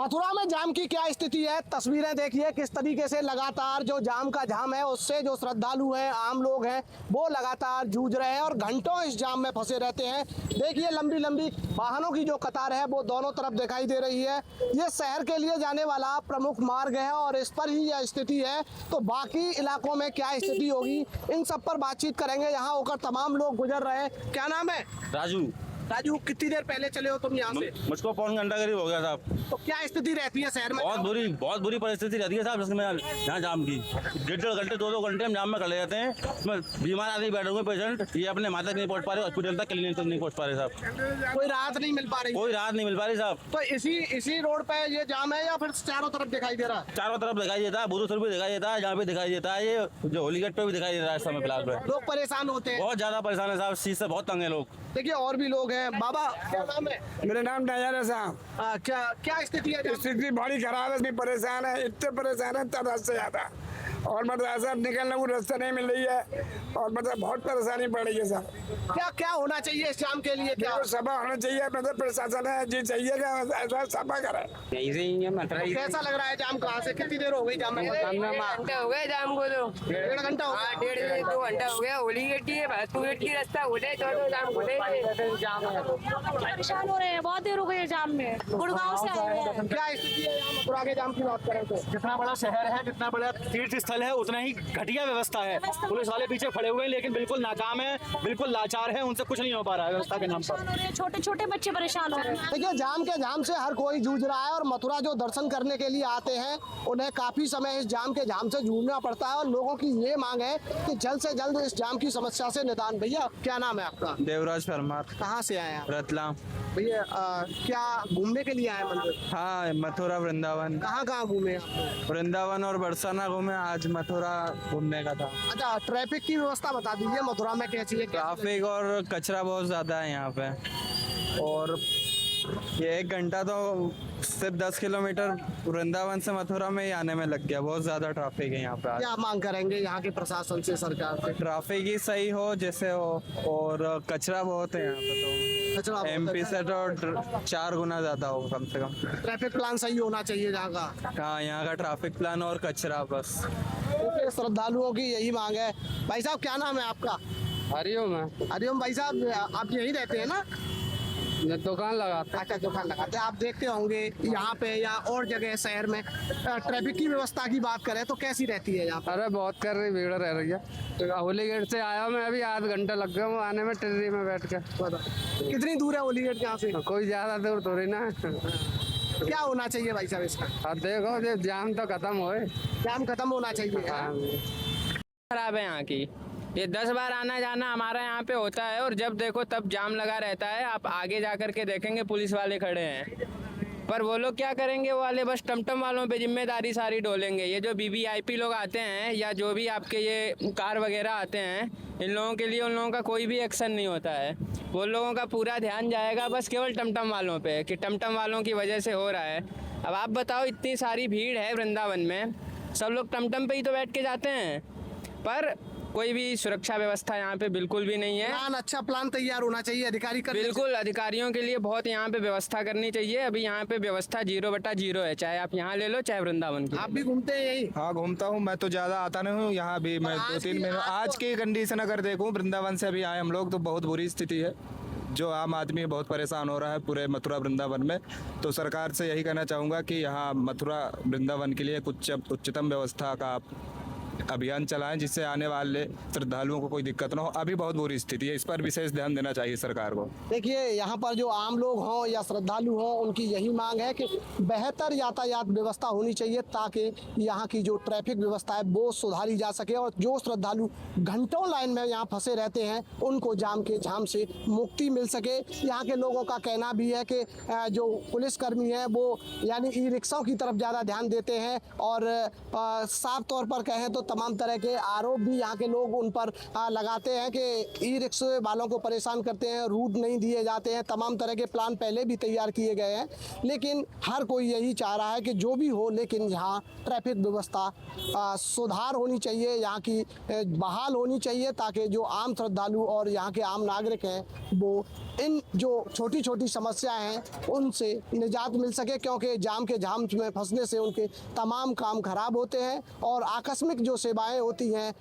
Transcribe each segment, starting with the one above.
मथुरा में जाम की क्या स्थिति है, तस्वीरें देखिए किस तरीके से लगातार जो जाम का जाम है उससे जो श्रद्धालु हैं, आम लोग हैं, वो लगातार जूझ रहे हैं और घंटों इस जाम में फंसे रहते हैं। देखिए लंबी लंबी वाहनों की जो कतार है वो दोनों तरफ दिखाई दे रही है। ये शहर के लिए जाने वाला प्रमुख मार्ग है और इस पर ही यह स्थिति है, तो बाकी इलाकों में क्या स्थिति होगी इन सब पर बातचीत करेंगे। यहाँ होकर तमाम लोग गुजर रहे हैं। क्या नाम है? राजू, कितनी देर पहले चले हो तुम यहाँ से? मुझको पौन घंटा करीब हो गया साहब। तो क्या स्थिति रहती है शहर में? बहुत बुरी परिस्थिति रहती है साहब। इसमें यहाँ जाम की 1.5 घंटे 2 घंटे हम जाम में खड़े रहते हैं। इसमें बीमार आदमी बैठे हुए पेशेंट, ये अपने माता नहीं पहुँच पा रहे, हॉस्पिटल तक क्लिनिक तक नहीं पहुँच पा रहे साहब। कोई राहत नहीं मिल पा रही? कोई राहत नहीं मिल पा रही साहब। तो इसी रोड पे ये जाम है या फिर चारों तरफ दिखाई दे रहा है? चारों तरफ दिखाई देता है, बुधुसर भी दिखाई देता है, जहाँ भी दिखाई देता है, ये जो होलीगेट पे भी दिखाई दे रहा है इस समय फिलहाल पे। लोग परेशान होते हैं, बहुत ज्यादा परेशान है साहब, इस चीज से बहुत तंग है लोग। देखिए और भी लोग हैं। बाबा क्या नाम है? मेरा नाम नैयर है साहब। क्या स्थिति है? स्थिति बड़ी खराब है, इतनी परेशान है, इतने परेशान है तब से ज्यादा, और मतलब ऐसा निकलने को रास्ता नहीं मिल रही है और मतलब बहुत परेशानी पड़ रही है साहब। क्या होना चाहिए इस जाम के लिए? क्या सभा होना चाहिए, मतलब प्रशासन है जी चाहिए ऐसा सभा करे। कैसा लग रहा है जाम? कहाँ से कितनी देर हो गई जाम में? घंटा हो गया जाम को, तो 1.5 घंटा हो गया। 1.5-2 घंटा हो गया। होली गेट की गेट की रास्ता खोले तो जाम खोले। परेशान हो रहे हैं, बहुत देर हो गई है जाम में। गुड़गांव से आए हुए हैं। क्या स्थिति है यहाँ मथुरा के जाम की बात करें तो? जितना बड़ा शहर है, जितना बड़ा तीर्थ स्थल है, उतना ही घटिया व्यवस्था है। पुलिस वाले पीछे खड़े हुए हैं लेकिन बिल्कुल नाकाम है, बिल्कुल लाचार है, उनसे कुछ नहीं हो पा रहा है व्यवस्था के नाम पर। छोटे छोटे बच्चे परेशान हो रहे हैं। देखिए जाम के जाम से हर कोई जूझ रहा है और मथुरा जो दर्शन करने के लिए आते हैं उन्हें काफी समय इस जाम के जाम से जूझना पड़ता है और लोगों की ये मांग है कि जल्द से जल्द इस जाम की समस्या से निदान। भैया क्या नाम है आपका? देवराज परमार। कहाँ से आए हैं? रतलाम। भैया क्या घूमने के लिए आए मंदिर? हाँ, मथुरा वृंदावन। कहाँ घूमे? वृंदावन और बरसाना घूमे, आज मथुरा घूमने का था। अच्छा, ट्रैफिक की व्यवस्था बता दीजिए मथुरा में कैसी है? ट्रैफिक और कचरा बहुत ज्यादा है यहाँ पे, और ये 1 घंटा तो सिर्फ 10 किलोमीटर वृंदावन से मथुरा में ही आने में लग गया। बहुत ज्यादा ट्रैफिक है यहाँ पे। क्या मांग करेंगे यहाँ के प्रशासन से, सरकार से? ट्रैफिक ही सही हो जैसे हो, और कचरा बहुत है यहाँ पे, तो कचरा MP से तो 4 गुना ज्यादा हो कम से कम। ट्रैफिक प्लान सही होना चाहिए यहाँ का। हाँ, यहाँ का ट्रैफिक प्लान और कचरा बस। श्रद्धालुओं की यही मांग है। भाई साहब क्या नाम है आपका? हरिओम है। हरिओम। भाई साहब आप यही रहते हैं ना? दुकान लगाते। अच्छा, दुकान लगाते हैं। आप देखते होंगे यहाँ पे या और जगह शहर में ट्रैफिक की व्यवस्था की बात करें तो कैसी रहती है यहाँ पर? अरे बहुत कर रही, भीड़ रह रही है। तो होली गेट से आया मैं अभी, आध घंटा लग गया हूँ आने में, टिर्री में बैठ के। कितनी दूर है होली गेट यहाँ से? कोई ज्यादा दूर थोड़ी ना। क्या होना चाहिए भाई साहब इसका? अब देखो ये जाम तो खत्म होए। जाम खत्म होना चाहिए। खराब है यहाँ की, ये 10 बार आना जाना हमारा यहाँ पे होता है और जब देखो तब जाम लगा रहता है। आप आगे जा कर के देखेंगे पुलिस वाले खड़े हैं, पर वो लोग क्या करेंगे, वो वाले बस टमटम वालों पे जिम्मेदारी सारी डोलेंगे। ये जो VVIP लोग आते हैं या जो भी आपके ये कार वगैरह आते हैं, इन लोगों के लिए उन लोगों का कोई भी एक्शन नहीं होता है। वो लोगों का पूरा ध्यान जाएगा बस केवल टमटम वालों पे कि टमटम वालों की वजह से हो रहा है। अब आप बताओ, इतनी सारी भीड़ है वृंदावन में, सब लोग टमटम पे ही तो बैठ के जाते हैं, पर कोई भी सुरक्षा व्यवस्था यहाँ पे बिल्कुल भी नहीं है। प्लान, अच्छा प्लान तैयार होना चाहिए अधिकारी कर। बिल्कुल, अधिकारियों के लिए बहुत यहाँ पे व्यवस्था करनी चाहिए। अभी यहाँ पे व्यवस्था 0/0 है, चाहे आप यहाँ ले लो चाहे वृंदावन की। आप भी घूमते हैं यही? हाँ, घूमता हूँ मैं, तो ज्यादा आता नहीं हूँ यहाँ भी। मैं 2-3 महीने आज की कंडीशन अगर देखूँ, वृंदावन से अभी आए हम लोग, तो बहुत बुरी स्थिति है। जो आम आदमी बहुत परेशान हो रहा है पूरे मथुरा वृंदावन में। तो सरकार से यही कहना चाहूँगा कि यहाँ मथुरा वृंदावन के लिए कुछ उच्चतम व्यवस्था का अभियान चलाएं, जिससे आने वाले श्रद्धालुओं को कोई दिक्कत ना हो। अभी बहुत बुरी स्थिति है, इस पर विशेष ध्यान देना चाहिए सरकार को। देखिए यहाँ पर जो आम लोग हों या श्रद्धालु हों, उनकी यही मांग है कि बेहतर यातायात व्यवस्था होनी चाहिए ताकि यहाँ की जो ट्रैफिक व्यवस्था है वो सुधारी जा सके और जो श्रद्धालु घंटों लाइन में यहाँ फंसे रहते हैं उनको जाम के जाम से मुक्ति मिल सके। यहाँ के लोगों का कहना भी है कि जो पुलिसकर्मी हैं वो यानी ई-रिक्शाओं की तरफ ज़्यादा ध्यान देते हैं और साफ तौर पर कहें तो तमाम तरह के आरोप भी यहाँ के लोग उन पर लगाते हैं कि ई रिक्शे वालों को परेशान करते हैं, रूट नहीं दिए जाते हैं। तमाम तरह के प्लान पहले भी तैयार किए गए हैं, लेकिन हर कोई यही चाह रहा है कि जो भी हो, लेकिन यहाँ ट्रैफिक व्यवस्था सुधार होनी चाहिए, यहाँ की बहाल होनी चाहिए, ताकि जो आम श्रद्धालु और यहाँ के आम नागरिक हैं वो इन जो छोटी छोटी समस्याएं हैं उनसे निजात मिल सके, क्योंकि जाम के झाम में फंसने से उनके तमाम काम खराब होते हैं और आकस्मिक जो सेवाएं होती हैं,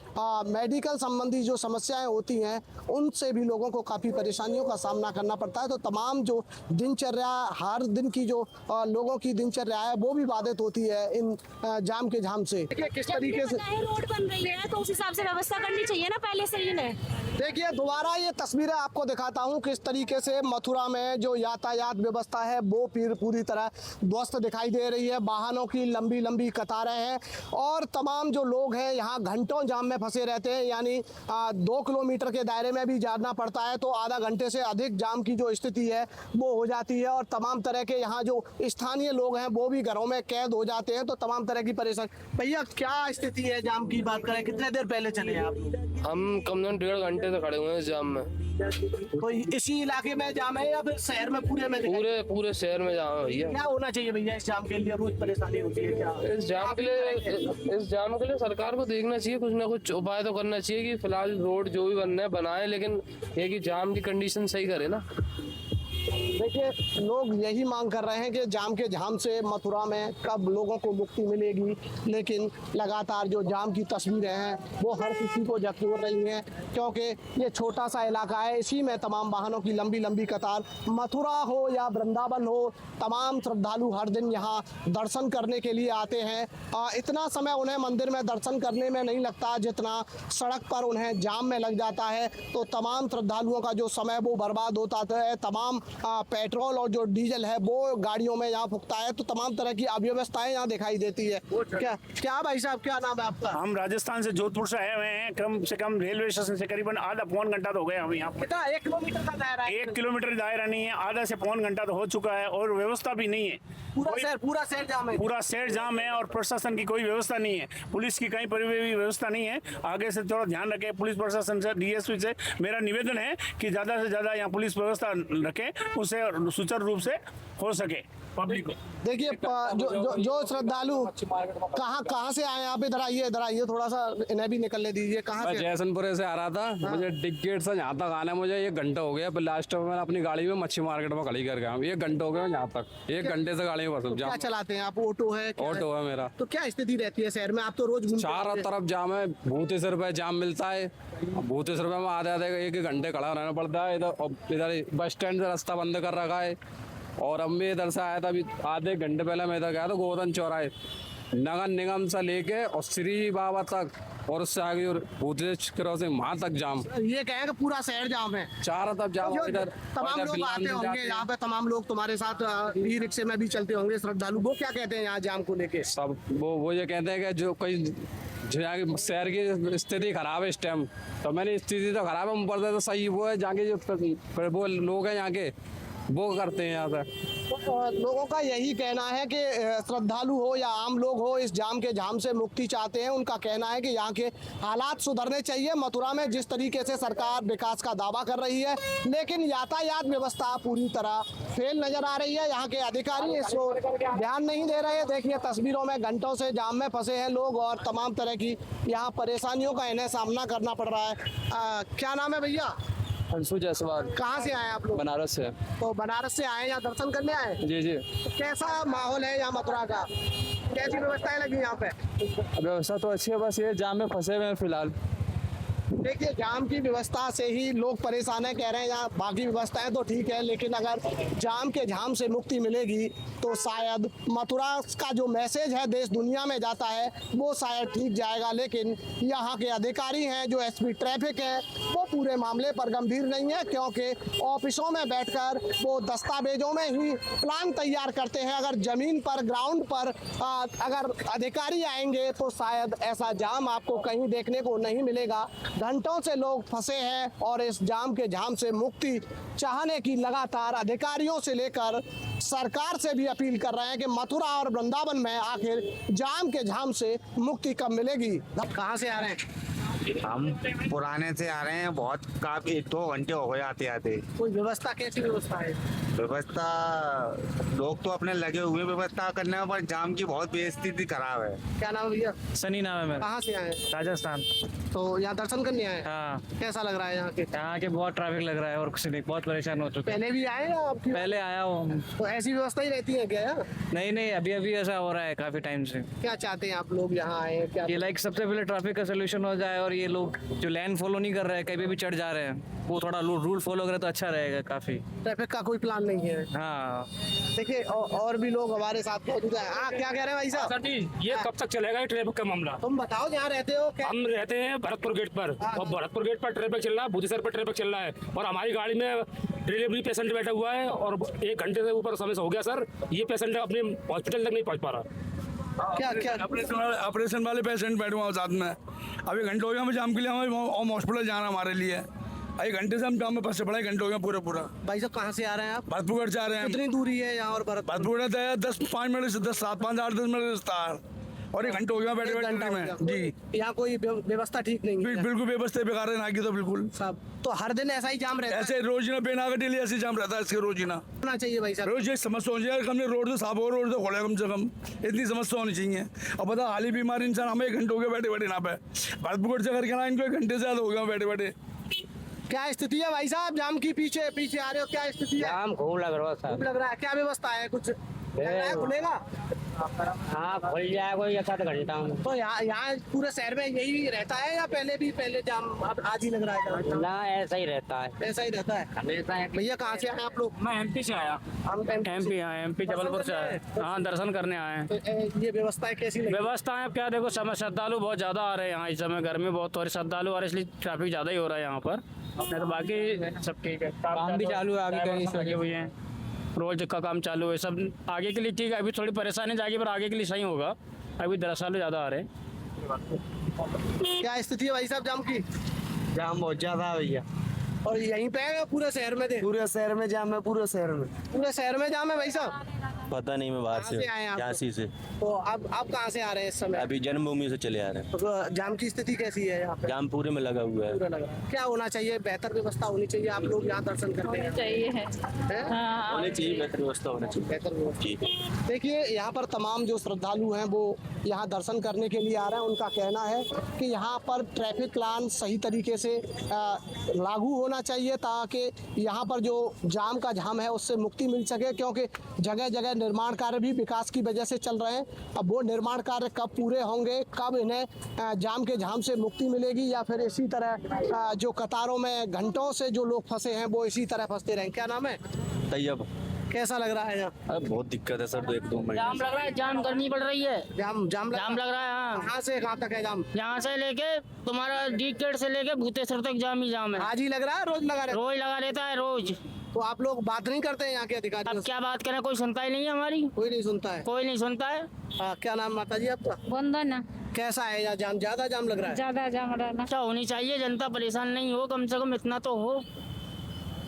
मेडिकल संबंधी जो समस्याएं होती हैं, उनसे भी लोगों को काफ़ी परेशानियों का सामना करना पड़ता है। तो तमाम जो दिनचर्या, हर दिन की जो लोगों की दिनचर्या है वो भी बाधित होती है इन जाम के झाम से। देखिए किस तरीके से रोड बन रही है तो उस हिसाब से व्यवस्था करनी चाहिए ना पहले से ही ने। देखिए दोबारा ये तस्वीरें आपको दिखाता हूँ किस तरीके से मथुरा में जो यातायात व्यवस्था है वो पूरी तरह ध्वस्त दिखाई दे रही है। वाहनों की लंबी लंबी कतारें हैं और तमाम जो लोग हैं यहाँ घंटों जाम में फंसे रहते हैं, यानी 2 किलोमीटर के दायरे में भी जाना पड़ता है तो आधा घंटे से अधिक जाम की जो स्थिति है वो हो जाती है और तमाम तरह के यहाँ जो स्थानीय लोग हैं वो भी घरों में कैद हो जाते हैं। तो तमाम तरह की परेशानी। भैया क्या स्थिति है जाम की बात करें, कितने देर पहले चले आप? हम कम से कम 1.5 घंटे से खड़े हुए हैं इस जाम में। तो इसी इलाके में जाम है या फिर शहर में पूरे में? पूरे शहर में जाम है भैया। क्या होना चाहिए भैया इस जाम के लिए? रोज परेशानी होती है क्या? इस जाम के लिए सरकार को देखना चाहिए, कुछ ना कुछ उपाय तो करना चाहिए कि फिलहाल रोड जो भी बनना है बनाए, लेकिन ये कि जाम की कंडीशन सही करे ना। देखिए लोग यही मांग कर रहे हैं कि जाम के झाम से मथुरा में कब लोगों को मुक्ति मिलेगी, लेकिन लगातार जो जाम की तस्वीरें हैं वो हर किसी को झकझोर रही हैं, क्योंकि ये छोटा सा इलाका है, इसी में तमाम वाहनों की लंबी लंबी कतार। मथुरा हो या वृंदावन हो, तमाम श्रद्धालु हर दिन यहाँ दर्शन करने के लिए आते हैं। इतना समय उन्हें मंदिर में दर्शन करने में नहीं लगता जितना सड़क पर उन्हें जाम में लग जाता है। तो तमाम श्रद्धालुओं का जो समय वो बर्बाद होता है, तमाम पेट्रोल और जो डीजल है वो गाड़ियों में यहाँ फूकता है, तो तमाम तरह की अव्यवस्थाएं यहाँ दिखाई देती है। क्या भाई साहब क्या नाम है आपका? हम राजस्थान से जोधपुर से आए हुए हैं। कम से कम रेलवे स्टेशन से करीबन आधा पौन घंटा तो हो गया हम यहाँ पर। कितना? 1 किलोमीटर का दायरा है? 1 किलोमीटर दायरा नहीं है, आधा से पौन घंटा तो हो चुका है और व्यवस्था भी नहीं है। पूरा शहर जाम है? पूरा शहर जाम है और प्रशासन की कोई व्यवस्था नहीं है, पुलिस की कहीं पर भी व्यवस्था नहीं है। आगे से थोड़ा ध्यान रखें पुलिस प्रशासन से, डीएसपी से मेरा निवेदन है कि ज़्यादा से ज़्यादा यहाँ पुलिस व्यवस्था रखें, उससे सुचारू रूप से हो सके पब्लिक को। देखिए जो श्रद्धालु कहाँ से आए आप? इधर आइए थोड़ा सा, इन्हें भी निकलने दीजिए। कहाँ मैं से? जैसनपुर से आ रहा था। मुझे टिकट से यहाँ तक आना है, मुझे 1 घंटा हो गया। लास्ट में मैंने अपनी गाड़ी में मच्छी मार्केट में खड़ी कर गया हूँ। 1 घंटा हो गया यहाँ तक, 1 घंटे से गाड़ी में फंस क्या चलाते हैं आप? ऑटो है? ऑटो है मेरा। तो क्या स्थिति रहती है शहर में? आप तो रोज घूमते चारों हैं। तरफ जाम है, 32 रुपए जाम मिलता है। 32 रुपए में आधे 1 घंटे खड़ा रहना पड़ता है। इधर बस स्टैंड से रास्ता बंद कर रखा है। और अब मैं इधर से आया था, अभी आधे घंटे पहले मैं इधर गया था गोवर्धन चौराहे, नगर निगम से लेके और श्री बाबा तक और उससे आगे क्रॉसिंग वहाँ तक जाम। ये कहें कि पूरा शहर जाम है, चारों तरफ जाम। इधर तमाम लोग आते होंगे यहाँ पे, तमाम लोग तुम्हारे साथ ई रिक्शे में भी चलते होंगे श्रद्धालु, वो क्या कहते हैं यहाँ जाम को लेके? सब वो ये कहते हैं कि जो कोई यहाँ की शहर की स्थिति खराब है इस टाइम। तो मैंने स्थिति तो खराब है, ऊपर से तो सही वो है जहाँ के जो वो लोग हैं यहाँ के वो करते हैं यहाँ पे। लोगों का यही कहना है कि श्रद्धालु हो या आम लोग हो, इस जाम के झाम से मुक्ति चाहते हैं। उनका कहना है कि यहाँ के हालात सुधरने चाहिए। मथुरा में जिस तरीके से सरकार विकास का दावा कर रही है, लेकिन यातायात व्यवस्था पूरी तरह फेल नजर आ रही है। यहाँ के अधिकारी इसको ध्यान नहीं दे रहे। देखिए तस्वीरों में घंटों से जाम में फंसे हैं लोग और तमाम तरह की यहाँ परेशानियों का इन्हें सामना करना पड़ रहा है। क्या नाम है भैया? अंशु जायसवाल। कहाँ से आए आप लोग? बनारस से। तो बनारस से आए, यहाँ दर्शन करने आए? जी जी। तो कैसा माहौल है यहाँ मथुरा का? कैसी व्यवस्थाएं लगी यहाँ पे? व्यवस्था तो अच्छी है, बस ये जाम में फंसे हुए हैं फिलहाल। देखिए जाम की व्यवस्था से ही लोग परेशान है, कह रहे हैं यहाँ बाकी व्यवस्थाएं तो ठीक है, लेकिन अगर जाम के झाम से मुक्ति मिलेगी तो शायद मथुरा का जो मैसेज है देश दुनिया में जाता है वो शायद ठीक जाएगा। लेकिन यहाँ के अधिकारी हैं, जो एसपी ट्रैफिक हैं, वो पूरे मामले पर गंभीर नहीं है, क्योंकि ऑफिसों में बैठकर वो दस्तावेजों में ही प्लान तैयार करते हैं। अगर जमीन पर, ग्राउंड पर अगर अधिकारी आएंगे तो शायद ऐसा जाम आपको कहीं देखने को नहीं मिलेगा। घंटों से लोग फंसे हैं और इस जाम के झाम से मुक्ति चाहने की लगातार अधिकारियों से लेकर सरकार से भी अपील कर रहे हैं कि मथुरा और वृंदावन में आखिर जाम के झाम से मुक्ति कब मिलेगी। कहाँ से आ रहे हैं? हम पुराने से आ रहे हैं, बहुत काफी 2 घंटे हो गए आते आते। कोई व्यवस्था, कैसी व्यवस्था है? व्यवस्था लोग तो अपने लगे हुए व्यवस्था करने में, पर जाम की बहुत बेइज्जती खराब है। क्या नाम है भैया? सनी नाम है मेरा। कहाँ से आए? राजस्थान। तो यहाँ दर्शन करने आए? हाँ। कैसा लग रहा है यहाँ के? यहाँ के बहुत ट्रैफिक लग रहा है और कुछ नहीं, बहुत परेशान हो चुके हैं। पहले भी आए या आपकी? पहले आया हूँ। तो ऐसी व्यवस्था ही रहती है क्या यहाँ? नहीं, अभी अभी ऐसा हो रहा है काफी टाइम से। क्या चाहते हैं आप लोग यहाँ आए? क्या ये लाइक सबसे पहले ट्रैफिक का सोल्यूशन हो जाए और ये लोग जो लाइन फॉलो नहीं कर रहे हैं, कहीं भी चढ़ जा रहे हैं, वो थोड़ा रूल फॉलो करे तो अच्छा रहेगा काफी। ट्रैफिक का कोई प्लान नहीं है? हाँ। देखिए और भी लोग हमारे साथ मौजूद हैं। क्या कह रहे हैं भाई साहब? सर जी, ये कब तक चलेगा ट्रैफिक का मामला? तुम बताओ जहाँ रहते हो क्या? हम रहते हैं भरतपुर गेट पर, और भरतपुर गेट पर ट्रैफिक चल रहा है, बुद्धेश्वर पर ट्रैफिक चल रहा है, और हमारी गाड़ी में डिलीवरी पेशेंट बैठा हुआ है और 1 घंटे से ऊपर समय से हो गया सर। ये पेशेंट अपने हॉस्पिटल तक नहीं पहुंच पा रहा। क्या ऑपरेशन वाले पेशेंट बैठे हुए साथ में। अभी घंटे हो गया हमें जाम के लिए, हमें हॉस्पिटल जाना हमारे लिए। 1 घंटे से हम जाम में फंसे पड़े, घंटे हो गया पूरा। भाई साहब कहाँ से आ रहे हैं आप? भरतपुर जा रहे हैं। कितनी दूरी है यहाँ और भरतपुर 10-5 मिनट से 10-7-5-8-10 मिनट रास्ता है, और 1 घंटे हो गया बैठे में जी। यहाँ कोई व्यवस्था ठीक नहीं है? बिल्कुल व्यवस्था बेकार है ना की, तो बिल्कुल सब तो हर दिन ऐसा ही जाम रहता है? ऐसे रोज ना बिना डेली ऐसे जाम रहता है, इसके रोज ना होना चाहिए भाई साहब। रोज ये समस्या होनी चाहिए। हमने रोड तो साफ हो, रोड तो खोले कम से कम, इतनी समस्या होनी चाहिए। और पता हाली बीमारी इंसान, हमें 1 घंटे हो गया बैठे ना पे भरतपुर से करके ना, इनको 1 घंटे से ज्यादा हो गया बैठे। क्या स्थिति है भाई साहब जाम की? पीछे आ रहे हो, क्या स्थिति है? जाम खूब लग रहा है। क्या व्यवस्था है? कुछ लग रहा है खुलेगा? हाँ, खुल जाए कोई 1-8 घंटा में। तो यहाँ पूरे शहर में यही रहता है या पहले जाम अब आज ही लग रहा है? ना, ऐसा ही रहता है। ऐसा ही रहता है। भैया कहाँ से आए आप लोग? मैं एमपी से आया। एमपी जबलपुर से आए। हाँ, दर्शन करने आए। तो ये व्यवस्थाएं कैसी लगी? व्यवस्था है क्या, देखो समय श्रद्धालु बहुत ज्यादा आ रहे हैं यहाँ इस समय, गर्मी बहुत हो रही, श्रद्धालु और इसलिए ट्रैफिक ज्यादा ही हो रहा है यहाँ पर। नहीं तो बाकी सब ठीक है, काम भी चालू है, आगे कहीं लगे हुए हैं, रोज का काम चालू है, सब आगे के लिए ठीक है। अभी थोड़ी परेशानी जाएगी पर आगे के लिए सही होगा। अभी 10 साल ज़्यादा आ रहे हैं। क्या स्थिति है भाई साहब जाम की? जाम बहुत ज्यादा है भैया। और यहीं पे है पूरे शहर में? पूरे शहर में जाम है, पूरे शहर में जाम है भाई साहब? पता नहीं, मैं बाहर कहाँ से आए हैं आप? झांसी से। तो अब कहाँ से आ रहे हैं इस समय? अभी जन्मभूमि से चले आ रहे हैं। तो जाम की स्थिति कैसी है यहाँ पे? जाम पूरे में लगा हुआ है। पूरा लग रहा है। क्या होना चाहिए? बेहतर व्यवस्था होनी चाहिए। आप लोग यहाँ दर्शन करते हैं, चाहिए है। होनी चाहिए, बेहतर व्यवस्था होनी चाहिए। बेहतर व्यवस्था। जी। देखिए यहाँ पर तमाम जो श्रद्धालु हैं वो यहाँ दर्शन करने के लिए आ रहे हैं। उनका कहना है कि यहाँ पर ट्रैफिक प्लान सही तरीके से लागू होना चाहिए, ताकि यहाँ पर जो जाम का झाम है उससे मुक्ति मिल सके, क्योंकि जगह जगह निर्माण कार्य भी विकास की वजह से चल रहे हैं। अब वो निर्माण कार्य कब पूरे होंगे, कब इन्हें जाम के झाम से मुक्ति मिलेगी, या फिर इसी तरह जो कतारों में घंटों से जो लोग फंसे हैं वो इसी तरह फंसते रहें। क्या नाम है? तैयब। कैसा लग रहा है यहाँ? अरे बहुत दिक्कत है सर, 1-2 महीने जाम लग रहा है, जाम करनी पड़ रही है। जाम लग रहा है। हाँ, कहाँ से कहाँ तक है जाम? यहाँ से लेके तुम्हारा डी गेट से लेके भूतेश्वर तक जाम ही जाम है। आज ही लग रहा है? रोज लगा रहता है? रोज लगा रहता है, रोज। तो आप लोग बात नहीं करते हैं यहाँ के अधिकारी? अब क्या बात करें, कोई सुनता ही नहीं है हमारी। कोई नहीं सुनता है? कोई नहीं सुनता है। क्या नाम माता जी आपका? वंदना। कैसा है यहाँ जाम? ज्यादा जाम लग रहा है? ज्यादा जाम रहना अच्छा होनी चाहिए, जनता परेशान नहीं हो, कम से कम इतना तो हो।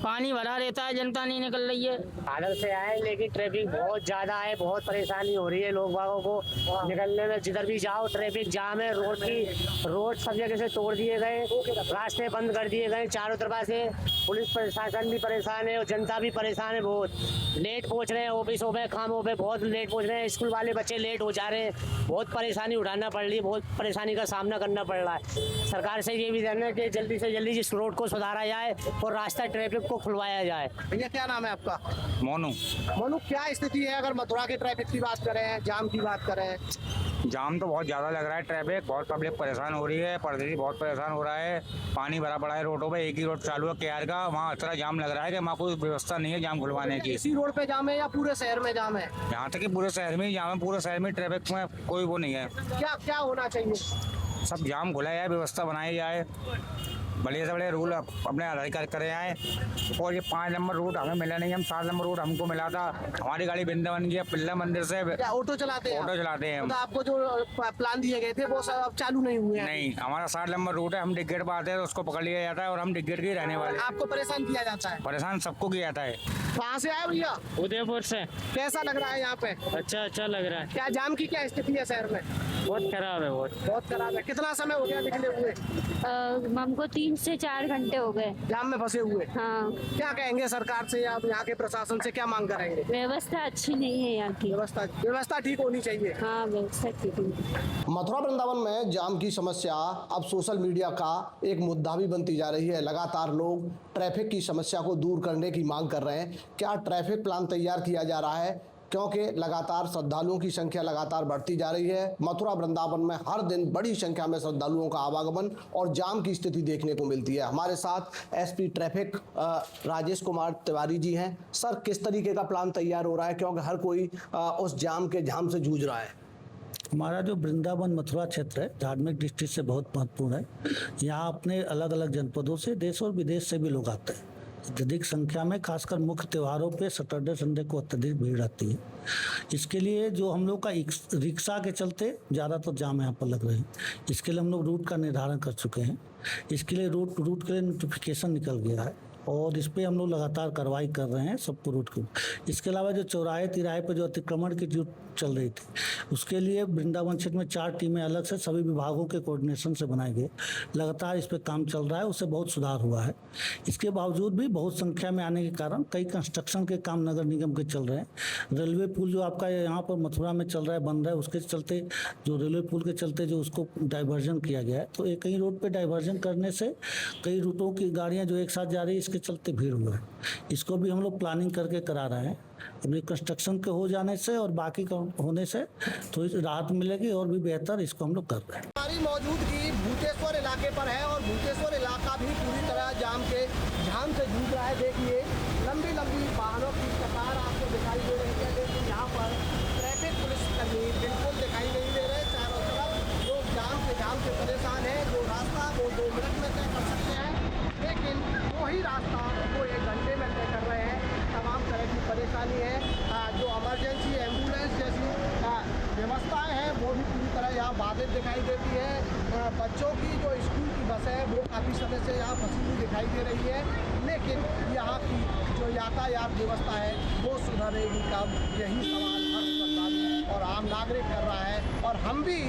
पानी भरा रहता है, जनता नहीं निकल रही है। हालत से आए, लेकिन ट्रैफिक बहुत ज्यादा है, बहुत परेशानी हो रही है लोग बागों को निकलने में। जिधर भी जाओ ट्रैफिक जाम है। रोड सब जगह से तोड़ दिए गए, रास्ते बंद कर दिए गए चारों तरफ से। पुलिस प्रशासन भी परेशान है और जनता भी परेशान है। बहुत लेट पहुंच रहे हैं ऑफिसों पे, कामों पे बहुत लेट पहुंच रहे हैं। स्कूल वाले बच्चे लेट हो जा रहे हैं। बहुत परेशानी उठाना पड़ रही है, बहुत परेशानी का सामना करना पड़ रहा है। सरकार से ये भी कहना है कि जल्दी से जल्दी इस रोड को सुधारा जाए और रास्ता ट्रैफिक को खुलवाया जाए। भैया क्या नाम है आपका? मोनू। क्या स्थिति है अगर मथुरा के ट्रैफिक की बात करें, जाम की बात करें? जाम तो बहुत ज़्यादा लग रहा है, ट्रैफिक बहुत पब्लिक परेशान हो रही है, परदेशी बहुत परेशान हो रहा है। पानी भरा पड़ा है रोडों पे। एक ही रोड चालू है केआर का, वहाँ इतना जाम लग रहा है कि वहाँ कोई व्यवस्था नहीं है जाम खुलवाने की। इसी रोड पे जाम है या पूरे शहर में जाम है? यहाँ तक कि पूरे शहर में जाम है, पूरे शहर में ट्रैफिक में कोई वो नहीं है। क्या होना चाहिए? सब जाम खुला जाए, व्यवस्था बनाई जाए, बढ़िया से बढ़िया रूल अपने अधिकार करे आए। और ये 5 नंबर रूट हमें मिला नहीं, हम 7 नंबर रूट हमको मिला था। हमारी गाड़ी वृंदावन की बिरला मंदिर से क्या ऑटो चलाते हैं? ऑटो चलाते हैं हम। तो आपको जो प्लान दिए गए थे वो सब अब चालू नहीं हुए हैं? नहीं, हमारा 7 नंबर रूट है, हम डिग्गेट पर आते हैं तो उसको पकड़ लिया जाता है और हम डिग्गेट के ही रहने वाले। आपको परेशान किया जाता है? परेशान सबको किया जाता है। कहाँ से आए भैया? उदयपुर से। कैसा लग रहा है यहाँ पे? अच्छा लग रहा है। क्या जाम की क्या स्थिति है शहर में? बहुत खराब है, बहुत खराब है। कितना समय हो गया निकले हुए? हमको 3 से 4 घंटे हो गए जाम में फंसे हुए। हाँ, क्या कहेंगे सरकार से या यहाँ के प्रशासन से, क्या मांग करेंगे? व्यवस्था अच्छी नहीं है यहाँ की। व्यवस्था ठीक होनी चाहिए। हाँ, व्यवस्था ठीक है। मथुरा वृंदावन में जाम की समस्या अब सोशल मीडिया का एक मुद्दा भी बनती जा रही है। लगातार लोग ट्रैफिक की समस्या को दूर करने की मांग कर रहे हैं। क्या ट्रैफिक प्लान तैयार किया जा रहा है? क्योंकि लगातार श्रद्धालुओं की संख्या लगातार बढ़ती जा रही है। मथुरा वृंदावन में हर दिन बड़ी संख्या में श्रद्धालुओं का आवागमन और जाम की स्थिति देखने को मिलती है। हमारे साथ एसपी ट्रैफिक राजेश कुमार तिवारी जी हैं। सर, किस तरीके का प्लान तैयार हो रहा है, क्योंकि हर कोई उस जाम के झाम से जूझ रहा है? हमारा जो वृंदावन मथुरा क्षेत्र है धार्मिक दृष्टि से बहुत महत्वपूर्ण है। यहाँ अपने अलग अलग जनपदों से देश और विदेश से भी लोग आते हैं अत्यधिक संख्या में। खासकर मुख्य त्योहारों पे सैटरडे संडे को अत्यधिक भीड़ रहती है। इसके लिए जो हम लोग का रिक्शा के चलते ज़्यादातर जाम यहाँ पर लग रहे हैं। इसके लिए हम लोग रूट का निर्धारण कर चुके हैं। इसके लिए रूट के लिए नोटिफिकेशन निकल गया है और इस पर हम लोग लगातार कार्रवाई कर रहे हैं सबको रूट को। इसके अलावा जो चौराहे तिराहे पर जो अतिक्रमण की जो चल रही थी उसके लिए वृंदावन क्षेत्र में 4 टीमें अलग से सभी विभागों के कोऑर्डिनेशन से बनाई गई। लगातार इस पर काम चल रहा है, उससे बहुत सुधार हुआ है। इसके बावजूद भी बहुत संख्या में आने के कारण कई कंस्ट्रक्शन के काम नगर निगम के चल रहे हैं। रेलवे पुल जो आपका यहाँ पर मथुरा में चल रहा है, बन रहा है, उसके चलते जो रेलवे पुल के चलते जो उसको डाइवर्जन किया गया है, तो एक कई रोड पर डाइवर्जन करने से कई रूटों की गाड़ियाँ जो एक साथ जा रही है इसके चलते भीड़ हुआ है। इसको भी हम लोग प्लानिंग करके करा रहे हैं। अभी कंस्ट्रक्शन के हो जाने से और बाकी होने से थोड़ी राहत मिलेगी और भी बेहतर इसको हम लोग कर रहे हैं। हमारी मौजूदगी भूतेश्वर इलाके पर है और भूतेश्वर इलाका भी पूरी तरह जाम के झाम से जूझ रहा है। देखिए लंबी लंबी वाहनों की कतार आपको दिखाई दे रही है, लेकिन यहाँ पर ट्रैफिक पुलिस कर्मी बिल्कुल दिखाई नहीं दे रहे। चारों तरफ लोग जाम से परेशान है। जो रास्ता वो 2 मिनट में तय कर सकते हैं, लेकिन वही रास्ता वो 1 घंटे में तय कर रहे हैं। तमाम तरह की परेशानी है। जो इमरजेंसी एम्बुलेंस जैसी व्यवस्थाएं हैं वो भी पूरी तरह यहाँ बाधित दिखाई देती है। बच्चों की जो स्कूल की बस है वो काफ़ी समय से यहाँ फंसी हुई दिखाई दे रही है, लेकिन यहाँ की जो यातायात व्यवस्था है वो सुधरेगी कब, यही सवाल हर श्रद्धालु और आम नागरिक कर रहा है। और हम भी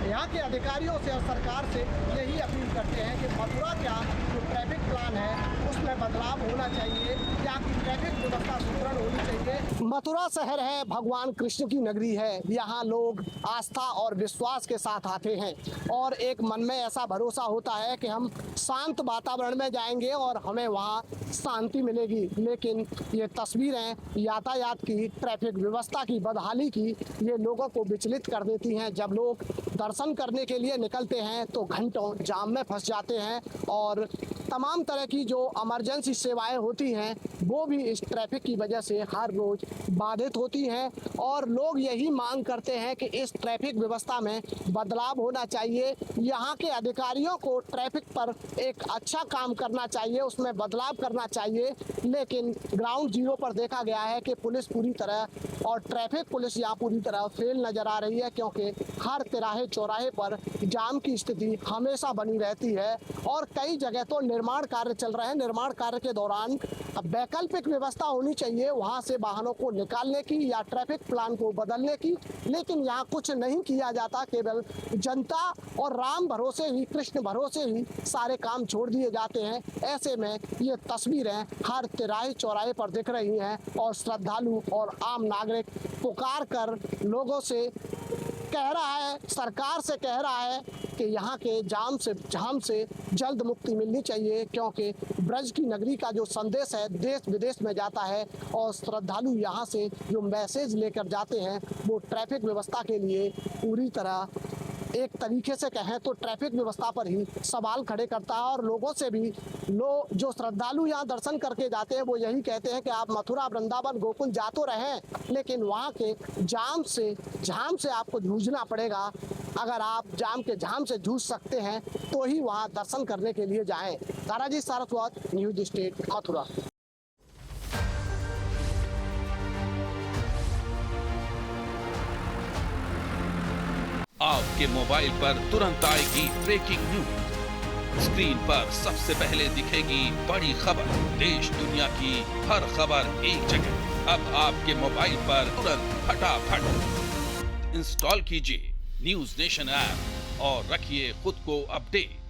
यहाँ के अधिकारियों से और सरकार से यही अपील करते हैं कि मथुरा का जो ट्रैफिक प्लान है उसमें बदलाव होना चाहिए। यहाँ की ट्रैफिक व्यवस्था सुदृढ़ होनी चाहिए। मथुरा शहर है, भगवान कृष्ण की नगरी है। यहाँ लोग आस्था और विश्वास के साथ आते हैं और एक मन में ऐसा भरोसा होता है कि हम शांत वातावरण में जाएंगे और हमें वहाँ शांति मिलेगी। लेकिन ये तस्वीरें यातायात की, ट्रैफिक व्यवस्था की बदहाली की, ये लोगों को विचलित कर देती हैं। जब लोग दर्शन करने के लिए निकलते हैं तो घंटों जाम में फंस जाते हैं और तमाम तरह की जो इमरजेंसी सेवाएं होती हैं वो भी इस ट्रैफिक की वजह से हर रोज बाधित होती हैं। और लोग यही मांग करते हैं कि इस ट्रैफिक व्यवस्था में बदलाव होना चाहिए। यहाँ के अधिकारियों को ट्रैफिक पर एक अच्छा काम करना चाहिए, उसमें बदलाव करना चाहिए। लेकिन ग्राउंड जीरो पर देखा गया है कि पुलिस पूरी तरह और ट्रैफिक पुलिस यहाँ पूरी तरह फेल नजर आ रही है, क्योंकि हर तिराहे चौराहे पर जाम की स्थिति हमेशा बनी रहती है और कई जगह तो निर्माण कार्य चल रहे हैं। निर्माण कार्य के दौरान वैकल्पिक व्यवस्था होनी चाहिए वहां से वाहनों को निकालने की या ट्रैफिक प्लान को बदलने की, लेकिन यहाँ कुछ नहीं किया जाता। केवल जनता और राम भरोसे ही, कृष्ण भरोसे ही सारे काम छोड़ दिए जाते हैं। ऐसे में ये तस्वीरें हर तिराहे चौराहे पर दिख रही हैं और श्रद्धालु और आम नागरिक पुकार कर लोगों से कह रहा है, सरकार से कह रहा है कि यहाँ के जाम से जल्द मुक्ति मिलनी चाहिए, क्योंकि ब्रज की नगरी का जो संदेश है देश विदेश में जाता है और श्रद्धालु यहाँ से जो मैसेज लेकर जाते हैं वो ट्रैफिक व्यवस्था के लिए पूरी तरह एक तरीके से कहें तो ट्रैफिक व्यवस्था पर ही सवाल खड़े करता है। और लोगों से भी जो श्रद्धालु यहाँ दर्शन करके जाते हैं वो यही कहते हैं कि आप मथुरा, वृंदावन, गोकुल जा तो रहे, लेकिन वहाँ के झाम से आपको जूझना पड़ेगा। अगर आप जाम के झाम से जूझ सकते हैं तो ही वहाँ दर्शन करने के लिए जाएं। Taraji Saraswat, news state, Mathura. आपके मोबाइल पर तुरंत आएगी ब्रेकिंग न्यूज। स्क्रीन पर सबसे पहले दिखेगी बड़ी खबर। देश दुनिया की हर खबर एक जगह। अब आपके मोबाइल पर तुरंत फटाफट इंस्टॉल कीजिए न्यूज नेशन ऐप और रखिए खुद को अपडेट।